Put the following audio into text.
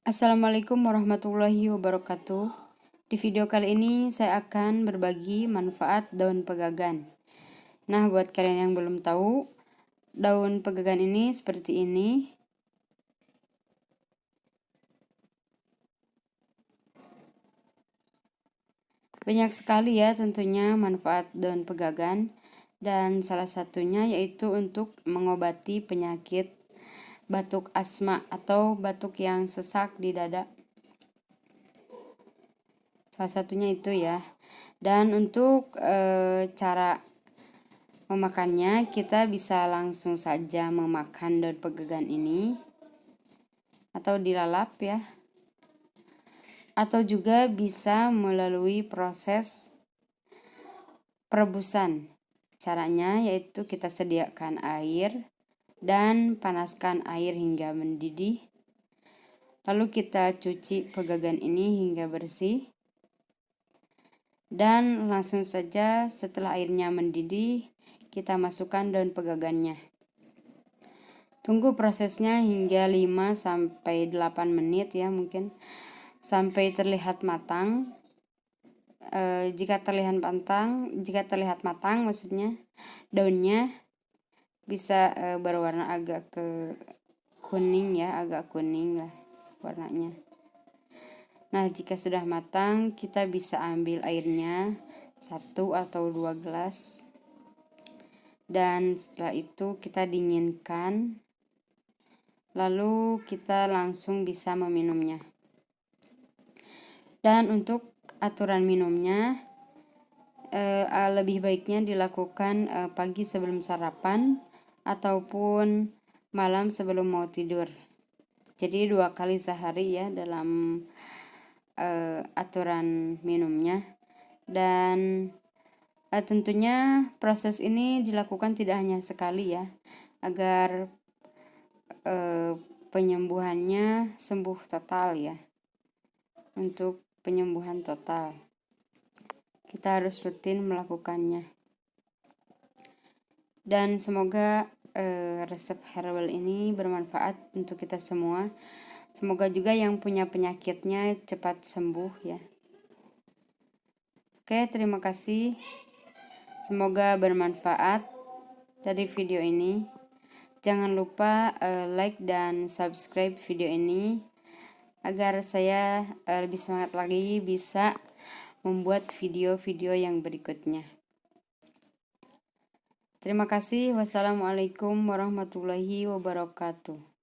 Assalamualaikum warahmatullahi wabarakatuh. Di video kali ini saya akan berbagi manfaat daun pegagan. Nah, buat kalian yang belum tahu, daun pegagan ini seperti ini. Banyak sekali ya tentunya manfaat daun pegagan, dan salah satunya yaitu untuk mengobati penyakit batuk asma atau batuk yang sesak di dada. Salah satunya itu ya. Dan untuk cara memakannya, kita bisa langsung saja memakan daun pegagan ini atau dilalap ya. Atau juga bisa melalui proses perebusan. Caranya yaitu kita sediakan air dan panaskan air hingga mendidih. Lalu kita cuci pegagan ini hingga bersih. Dan langsung saja setelah airnya mendidih, kita masukkan daun pegagannya. Tunggu prosesnya hingga 5-8 menit ya mungkin, sampai terlihat matang. Jika terlihat matang maksudnya daunnya bisa berwarna agak ke kuning ya, agak kuning lah warnanya. Nah, jika sudah matang, kita bisa ambil airnya 1 atau 2 gelas. Dan setelah itu kita dinginkan. Lalu kita langsung bisa meminumnya. Dan untuk aturan minumnya, lebih baiknya dilakukan pagi sebelum sarapan ataupun malam sebelum mau tidur. Jadi 2 kali sehari ya dalam aturan minumnya. Dan tentunya proses ini dilakukan tidak hanya sekali ya, agar penyembuhannya sembuh total ya. Untuk penyembuhan total, kita harus rutin melakukannya. Dan semoga resep herbal ini bermanfaat untuk kita semua. Semoga juga yang punya penyakitnya cepat sembuh ya. Oke, terima kasih. Semoga bermanfaat dari video ini. Jangan lupa like dan subscribe video ini agar saya lebih semangat lagi bisa membuat video-video yang berikutnya. Terima kasih. Wassalamualaikum warahmatullahi wabarakatuh.